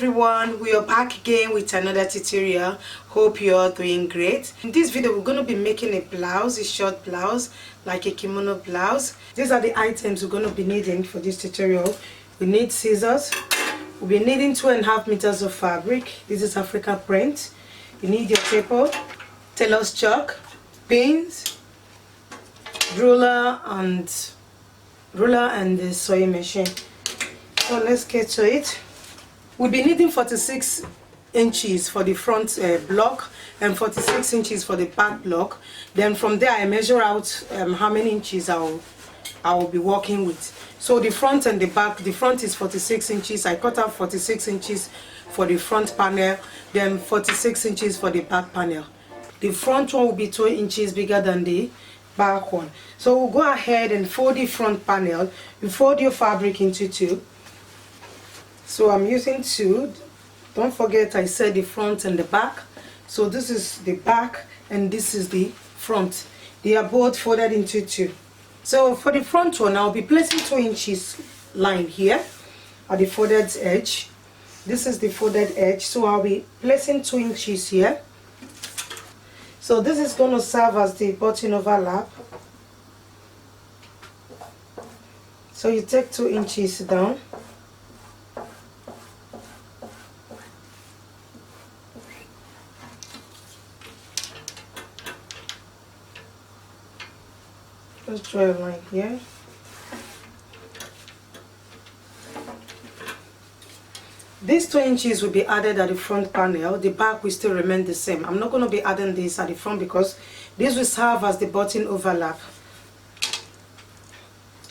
everyone, we are back again with another tutorial. Hope you are doing great. In this video we're going to be making a blouse, a short blouse, like a kimono blouse. These are the items we're going to be needing for this tutorial. We need scissors. We'll be needing 2.5 meters of fabric. This is African print. You need your taper, tailor's chalk, pins, ruler and the sewing machine. So let's get to it. We'll be needing 46 inches for the front block and 46 inches for the back block. Then from there I measure out how many inches I will be working with. So the front and the back, the front is 46 inches. I cut out 46 inches for the front panel, then 46 inches for the back panel. The front one will be 2 inches bigger than the back one. So we'll go ahead and fold the front panel. You fold your fabric into two. So I'm using two. Don't forget I said the front and the back. So this is the back and this is the front. They are both folded into two. So for the front one, I'll be placing 2 inches line here at the folded edge. This is the folded edge, so I'll be placing 2 inches here. So this is going to serve as the button overlap. So you take 2 inches down. Just draw a line here. These 2 inches will be added at the front panel. The back will still remain the same. I'm not going to be adding this at the front because this will serve as the button overlap.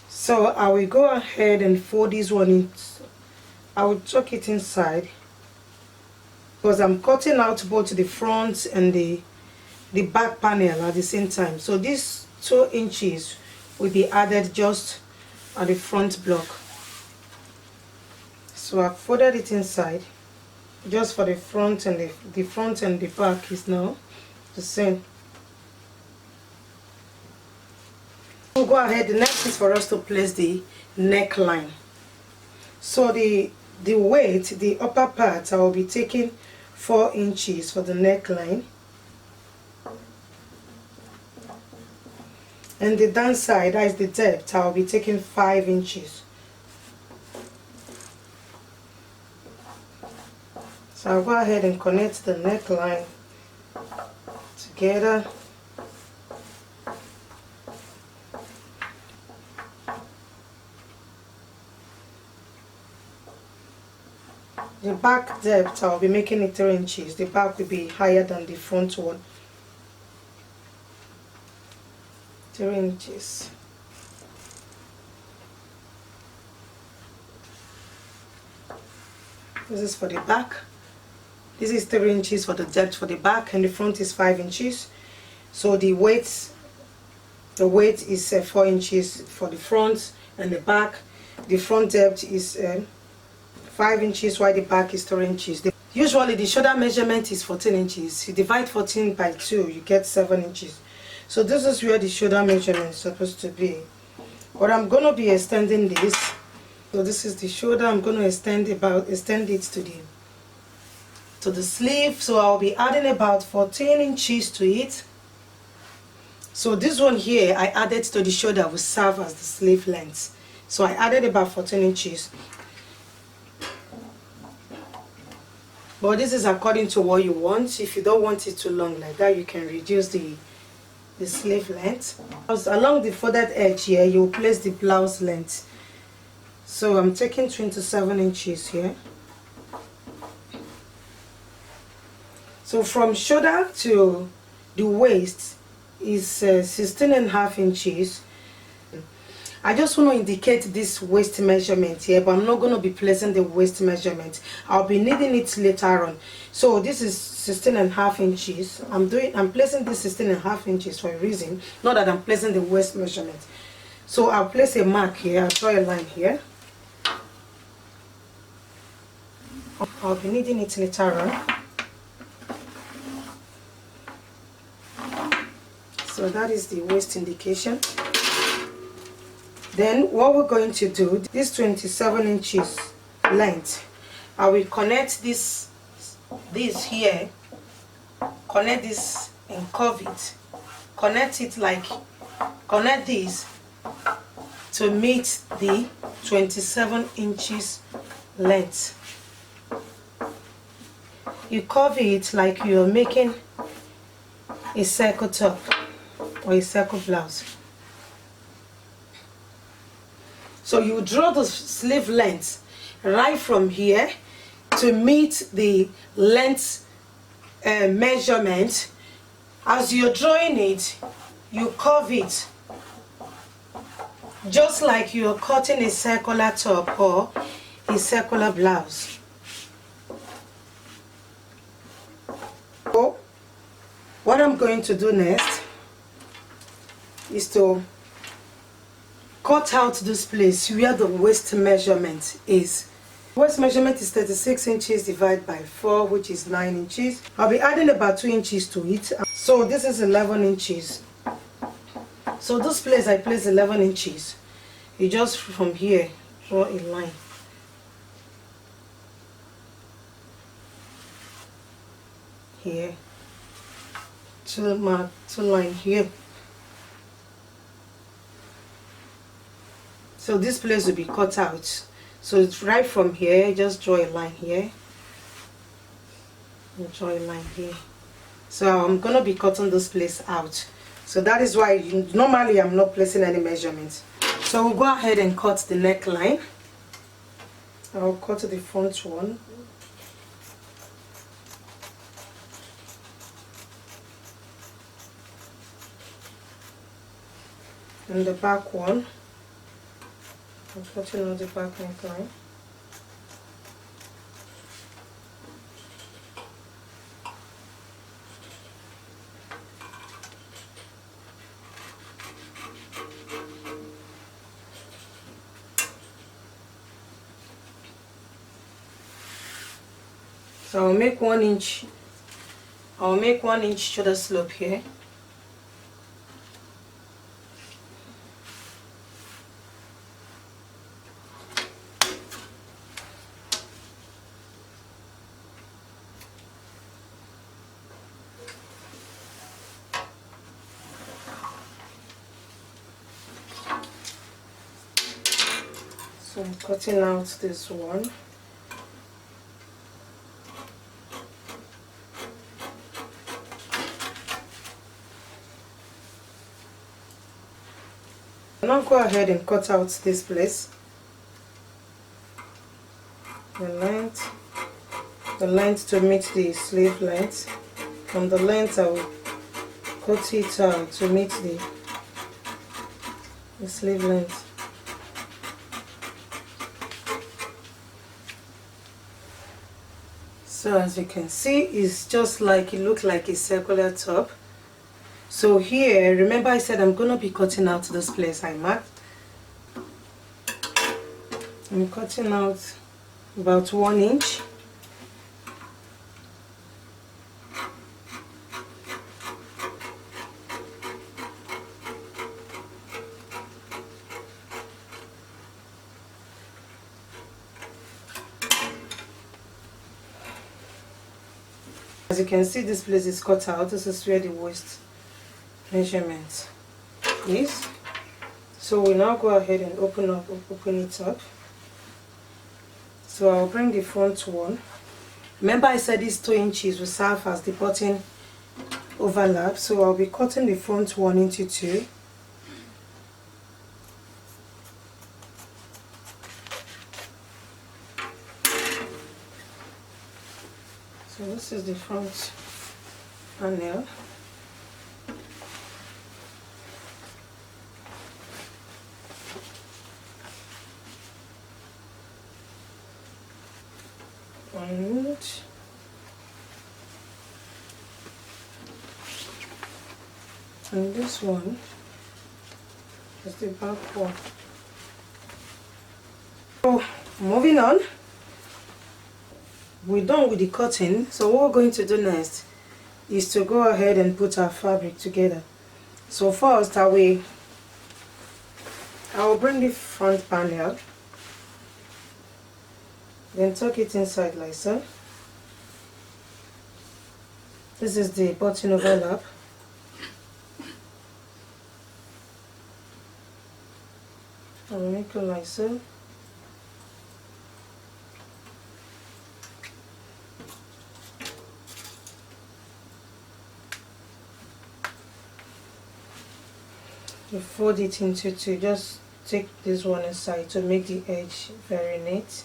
So I will go ahead and fold this one in. I will tuck it inside because I'm cutting out both the front and the back panel at the same time. So this 2 inches will be added just at the front block. So I've folded it inside just for the front, and the front and the back is now the same. We'll go ahead. The next is for us to place the neckline. So the weight, the upper part, I will be taking 4 inches for the neckline. And the downside, that is the depth, I will be taking 5 inches. So I'll go ahead and connect the neckline together. The back depth, I'll be making it 3 inches. The back will be higher than the front one. 3 inches. This is for the back. This is 3 inches for the depth for the back, and the front is 5 inches. So the weight is 4 inches for the front and the back. The front depth is 5 inches, while the back is 3 inches. Usually the shoulder measurement is 14 inches. You divide 14 by 2, you get 7 inches. So this is where the shoulder measurement is supposed to be. But I'm going to be extending this. So this is the shoulder. I'm going to extend it to the sleeve. So I'll be adding about 14 inches to it. So this one here I added to the shoulder will serve as the sleeve length. So I added about 14 inches. But this is according to what you want. If you don't want it too long like that, you can reduce the sleeve length. Along the folded edge here, you will place the blouse length. So I'm taking 27 inches here. So from shoulder to the waist is 16.5 inches. I just want to indicate this waist measurement here, but I'm not going to be placing the waist measurement. I'll be needing it later on. So this is 16.5 inches. I'm placing this 16.5 inches for a reason, not that I'm placing the waist measurement. So I'll place a mark here. I'll draw a line here. I'll be needing it later on. So that is the waist indication. Then what we're going to do, this 27 inches length, I will connect this here, connect this and curve it, connect this to meet the 27 inches length. You curve it like you're making a circle top or a circle blouse. So you draw the sleeve length right from here to meet the length measurement. As you're drawing it, you curve it just like you're cutting a circular top or a circular blouse. So what I'm going to do next is to cut out this place where the waist measurement is. Waist measurement is 36 inches divided by 4, which is 9 inches. I'll be adding about 2 inches to it. So this is 11 inches. So this place I place 11 inches. You just from here draw a line. Here. Two line here. So this place will be cut out. So it's right from here, just draw a line here. And draw a line here. So I'm gonna be cutting this place out. So that is why normally I'm not placing any measurements. So we'll go ahead and cut the neckline. I'll cut the front one. And the back one. I'm cutting out the back neckline. So I'll make 1 inch. I'll make 1 inch shoulder slope here. So I'm cutting out this one. Now go ahead and cut out this place. The length to meet the sleeve length. From the length I will cut it out to meet the sleeve length. So as you can see, it's just like it looks like a circular top. So here, remember I said I'm going to be cutting out this place I marked. I'm cutting out about 1 inch. As you can see, this place is cut out. This is where the waist measurement is. So we now go ahead and open it up. So I'll bring the front one. Remember I said these 2 inches will serve as the button overlap. So I'll be cutting the front one into 2. So this is the front panel. And this one is the back one. So moving on, we're done with the cutting. So what we're going to do next is to go ahead and put our fabric together. So first I will bring the front panel. then tuck it inside like so. This is the button overlap. I'll make it like so. You fold it into two. Just take this one aside to make the edge very neat.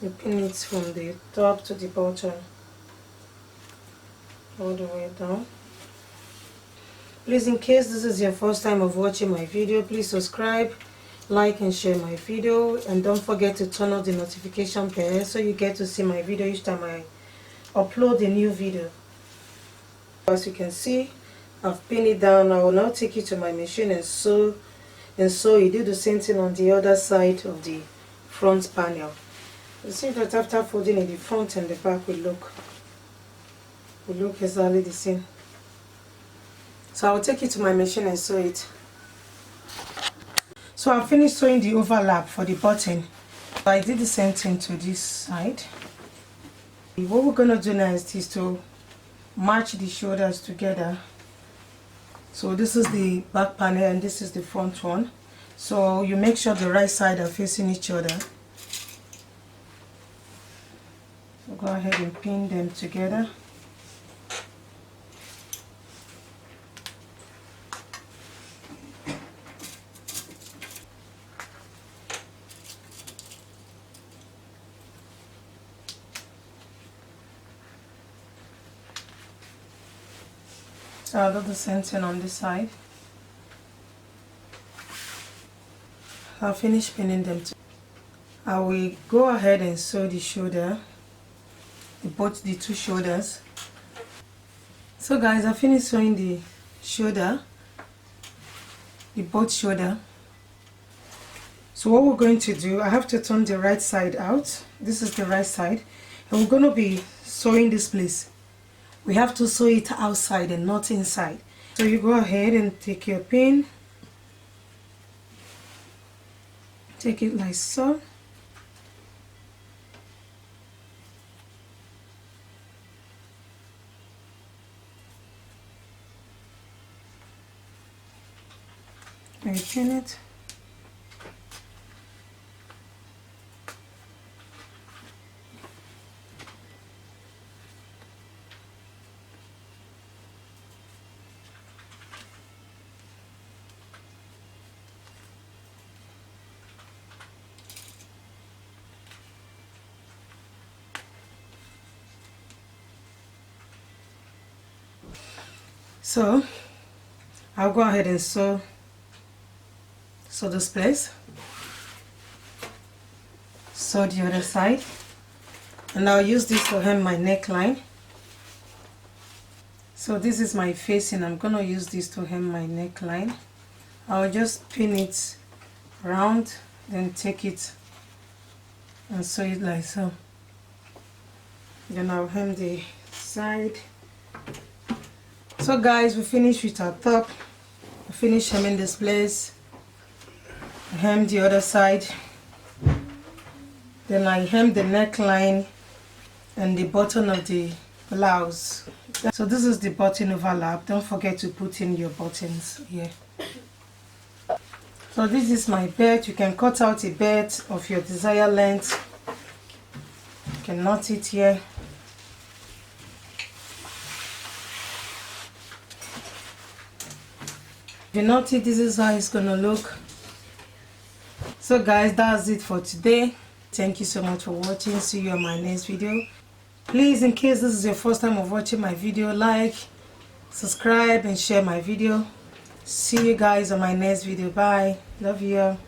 You pin it from the top to the bottom, all the way down. Please, in case this is your first time of watching my video, please subscribe, like and share my video, and don't forget to turn on the notification bell so you get to see my video each time I upload a new video. As you can see, I've pinned it down. I will now take it to my machine and sew you do the same thing on the other side of the front panel. You see that after folding it, the front and the back will look exactly the same. So I'll take it to my machine and sew it. So I finished sewing the overlap for the button. I did the same thing to this side. What we're gonna do next is to match the shoulders together. So this is the back panel and this is the front one. So you make sure the right side are facing each other. So go ahead and pin them together. So I'll do the same thing on this side. I'll finish pinning them together. I will go ahead and sew the shoulder, both the two shoulders. So guys, I finished sewing the shoulder, both shoulder. So what we're going to do, I have to turn the right side out. This is the right side, and we're going to be sewing this place. We have to sew it outside and not inside. So you go ahead and take your pin, take it like so. And pin it. So I'll go ahead and sew this place, sew the other side, and I'll use this to hem my neckline. So this is my facing. I'm gonna use this to hem my neckline. I'll just pin it round, then take it and sew it like so. Then I'll hem the side. So guys, we finished with our top. We finished hemming this place. I hem the other side. Then I hem the neckline and the button of the blouse. So this is the button overlap. Don't forget to put in your buttons here. So this is my belt. You can cut out a belt of your desired length. You can knot it here. If you knot it, this is how it's gonna look. So guys, that's it for today. Thank you so much for watching. See you on my next video. Please, in case this is your first time of watching my video, like, subscribe and share my video. See you guys on my next video. Bye. Love you.